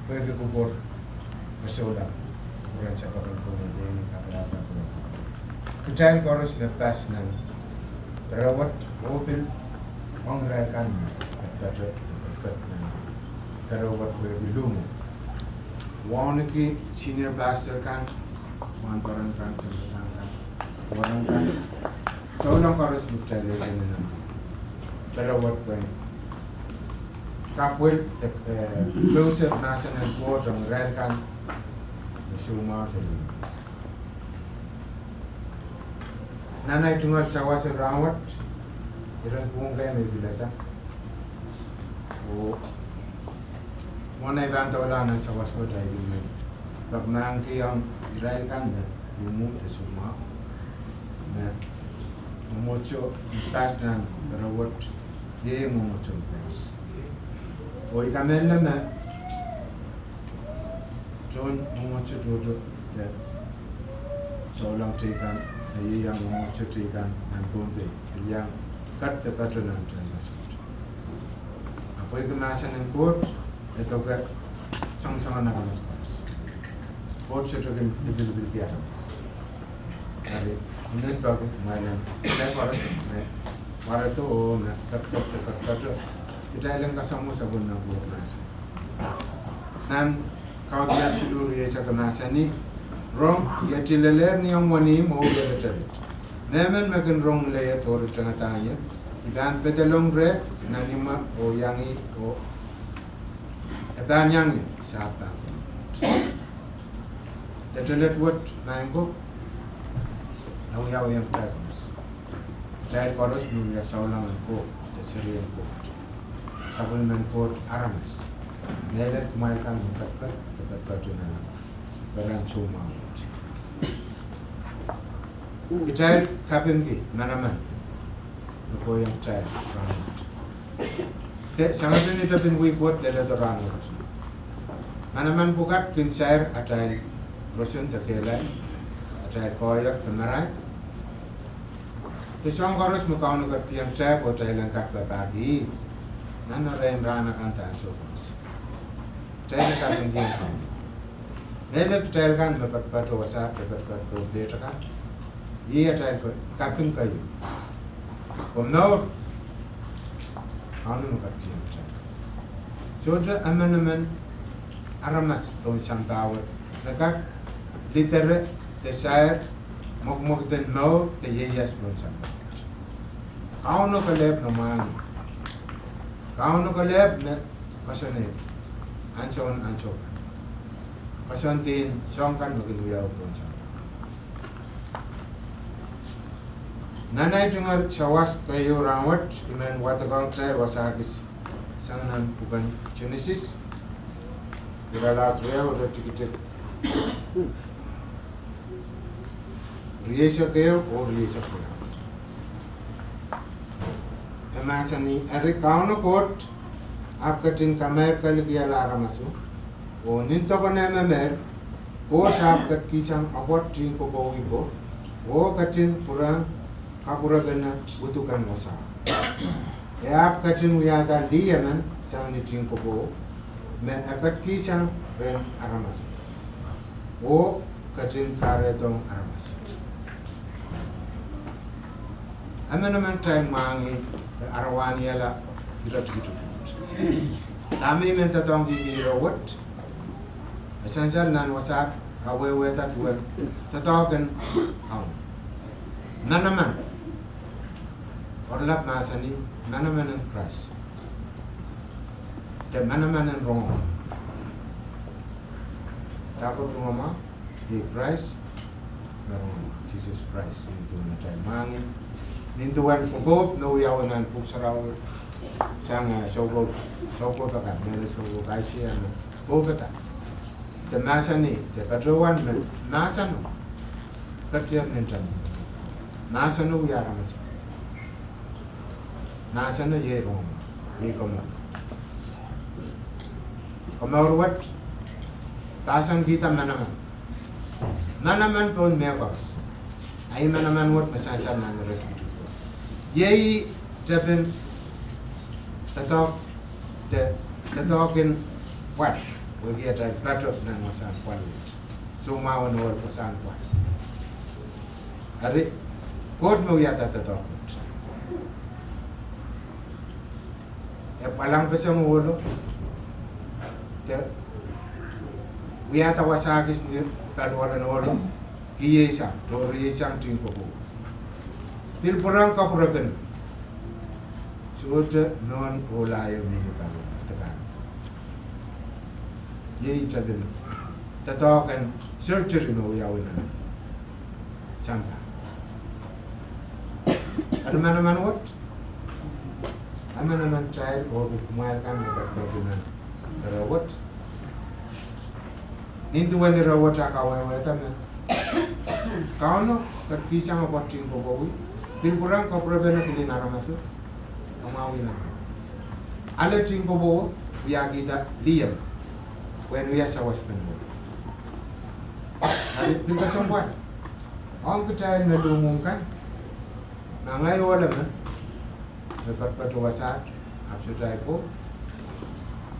pwede kubur bersoda bukan cakapan kemudian kata-kata kecil korus lepas nan terawat mobil menggerakkan berkat terawat belum wanaki senior blaster kan wantaran kan orang kan seorang korus berjalan dengan terawat pun kapwil Joseph National Board ng rehn kan suma tadi. Nanay tungal sawa sa rawat iran kung kaya may bilata o monay banta wala ng sawa sa tayo bilmen pag nangki ang irail kan na lumut suma na mumucho tas ng rawat ye mumucho pras o ikamela na John mumucho jojo ya seolang tekan ay yang mumucho tekan ng Pohnpei yang kat the pattern ng transaction. Apo ikamasa ng court ito ka sang-sangan na kamas court siya rin dibil piyatas. Kari hindi ito ako kumain kaya para ito o na kat kita ilang kasama sa bunang buhok nasa. Nan kau dia seluruh ya sekenasa ni rong ya tileler ni yang wani mau dia leterit. Nemen makin rong le ya tori tengah tanya. Dan pedelong re nanima o yangi o eban yangi sapa. Leterit wot nangko. Yaw yang terus. Saya koros nung ya saulang ko serian ko. Sabun menpor aramas. Nelet kumail kan tepat junan barang suma. Child kapin ki manaman. Ko yang child ranut. Te sangat ini tapin wi buat lelet ranut. Manaman bukat kin sair atai rosun tekelai atai koyak temarai. Te song koros mukaunu kat yang child o child angkat bagi. Nana rehn rana kan tan sokos. Child ka pindian kan. Nele child kan dapat wasa dapat to beta kan. Iya child ko kapin kayu. Komnor anu kat pian child. Jojo amanaman aramas ton sampawat. Nakak litere desire mok den no te yeyas bon sampawat. Kau no kaleb no man. Kau no kaleb na kasane anson kasantin songkan magiluyaw pun sa nanay tungar sawas kayo rawat iman watagang tayar wasagis sanganan bukan Genesis dirala tuya udah tikitik riesa kayo o riesa kayo Masani ari kauno court आपका जिन कमेर कल किया Lara मसु वो निंतो को ने मेर court आपका किसान अवॉर्ड ट्री को बोगी को वो कचिन पूरा कापुरा गन्ना बुतुकन मोसा ये आप कचिन वियाता डी एमन सांगनी ट्री को बो मैं अकट किसान रेन आरामस वो कचिन कार्य तो आरामस अमेनमेंट टाइम मांगी arwaniya la irat gitu. Kami minta tong di rawat. Esensial nan wasak awewe tatuan tatawagan aw. Nanaman. Orlap masani nanaman ang price. Te nanaman ang wrong. Takot rumama the price wrong. Jesus Christ into na tayo mangin. Nintuan pugop no yawanan pug saraw sang sogo takan mele sogo kaisi ano bogata the masani the patrowan nasano katya nintan nasano yaramas nasano ye rom ye komo komawat tasan kita manaman pon mekos ay manaman wat masasan nan ret Yei tapen tatok in what we get a better than what's on quality. So my one word was on quality. Are God no yet at the document. A palang pesam wolo. We had our sagis near that one and all. He is up to raise something for who. Bill Porang Copragan. So non Olaya Minipan. Ye Tabin. The dog and surgery no Yawina. Santa. And man what? A man child or with my family but what? Into when the robot away. Kauno kat pisang about ting ko bawi tilpurang ko problema kili naramasu amawina ale ting ko bo ya kita liam when we are sawas penmo ali tinga sombat ang kita na lumungkan na ngai wala man na patpato wasat absutai ko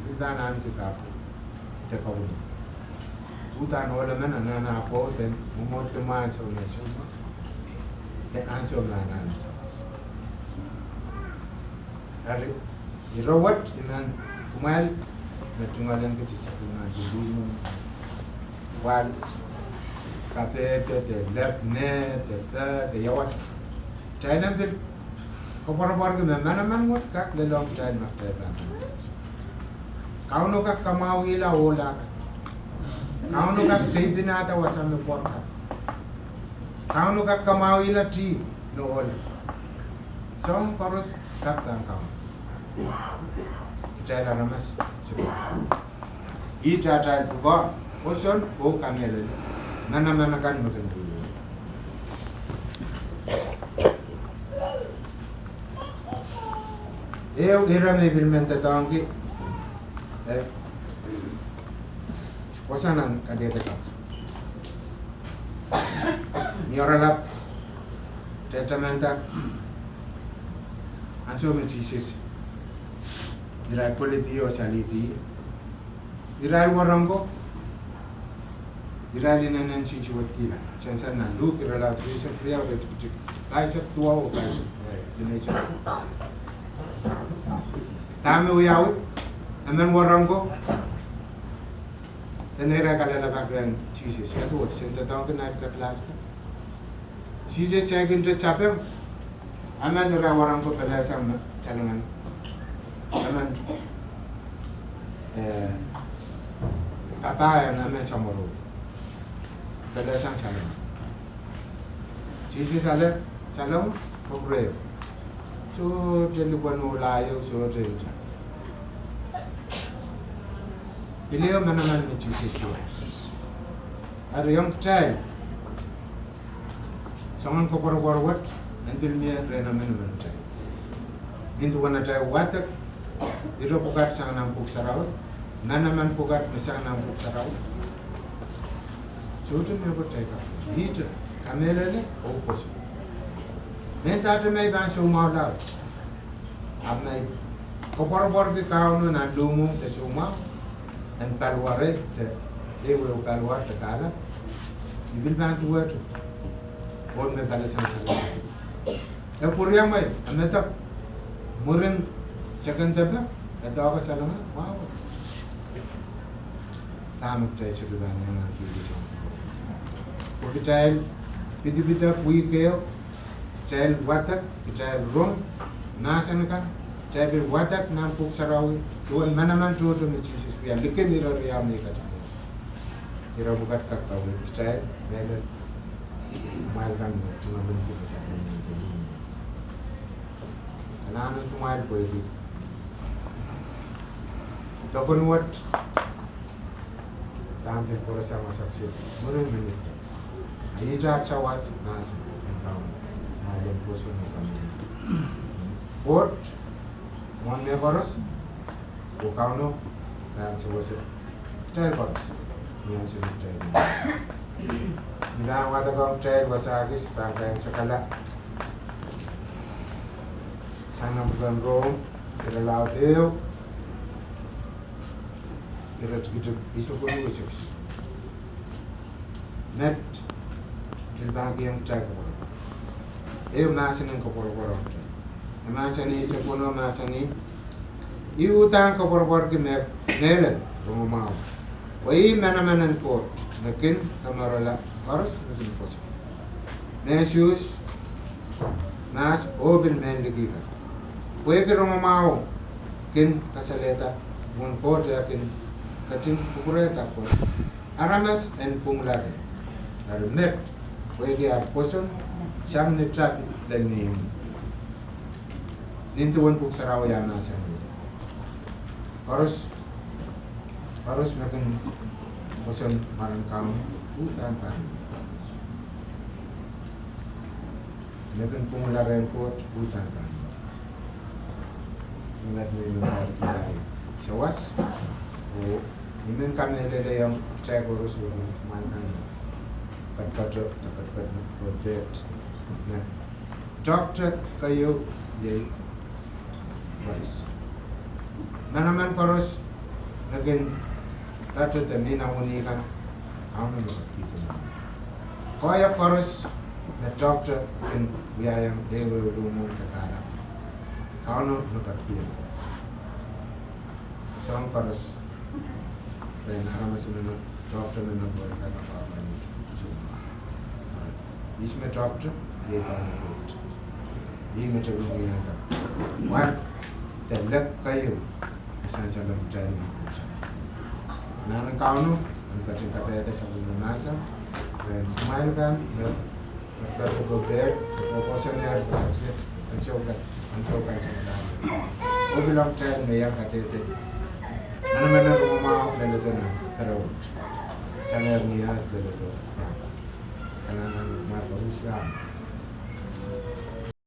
bidanan kita te kawuni utan wala man anana po then umot kumain sa unesyo then answer na nanasa ari irawat inan kumail na tungalan kita sa kuna dulu wal kate te left ne te yawas China bil kopar-kopar ke mana ngot kak lelong China te ban kauno kak kamawi la ola Kauno kak stay binata wasam porka. Kauno kak kamawi la tea no oil. Some chorus kak tang kau. Kita la ramas. Ita ta kuba oson o kamele. Mana kan bukan dulu. Era me bilmente tangi. Wasanan kadete ka ni oralap tetamenta anso mechisis ira politi o saliti ira warango ira linanan chichi watkila chansan na lu ira la trisa priya o retik kaisa tua o kaisa dinesa tame uyawi amen warango Tenera kalala background cheeses. I thought sent the donkey night cut last. She's just checking to chapel. I'm not the Rawaranko Pelasam Chalangan. I'm Papa and I'm Chamoro. Pelasan Chalam. Jesus Ale Chalam or Grave. So Jelubano Layo, so Jelja. Ileo manaman which is a young child. Someone copper or what until me a renaman child. Into one at a water, the ropogat sanam books around, Nanaman forgot Missanam books around. So to never take up. Heat, Camele, or possible. Then that may ban so more loud. Ab night copper board the town and luhmwuhmw the suma. And Palware, they will Palwar the Kala. You will ban to word or the Palasan. A Puriamai, another Murin second table, a dog of Salama. Wow. Time of taste of the van and the child, Pitipita, Puikeo, child water, child room, Nasanakan, child water, Nam Puksarawi, to a manaman to the Jesus. We are looking at the America. Here are Bukat Kaka with child, Mele, Malgan, to a little and I'm to my baby. Token what? Time for a summer success. Murin minute. I eat at Chawas, Nasa, and down. I then push on the family. What? One neighbors? Bukano? That's what it. Tell us. The answer is tell. Now, what about child was Agis, Tanka Sakala? Son of the Rome, it allowed you. irat gitu iso ko ko six net il banki yang tag ko e masanin ko por masani iso ko no masani iutang ko por ki nelen rumau wai mana port nakin kamarala harus nakin pos nesus nas open mendigiga wai ke rumau kin kasaleta mun port yakin katin kukureta ko aramas and punglare lalu net wai dia poson sam ne trap lenim nintu wan puk sarawa ya nasan harus makin poson marang kamu tanpa makin punglare ko tanpa ingat mendengar kita sewas ini kami ada yang cek urus mantan kat project nah doctor kayu yai price nanaman koros nagin kata tadi namuni kan kamu gitu kaya koros na doctor in yang ewe rumu takara kamu nukat kia sang koros dan aramas na doctor na boy kata apa ni इसमें doctor ये बात ये मतलब ये आता one तेलक कयो essential training नान काउनु उनका चिंता पे आता सब NASA dan smile kan kalau berbeda proporsional se mencoba sebenarnya oh bilang tren yang kata mana rumah lele tu na terus channel ni ada lele tu karena marka Islam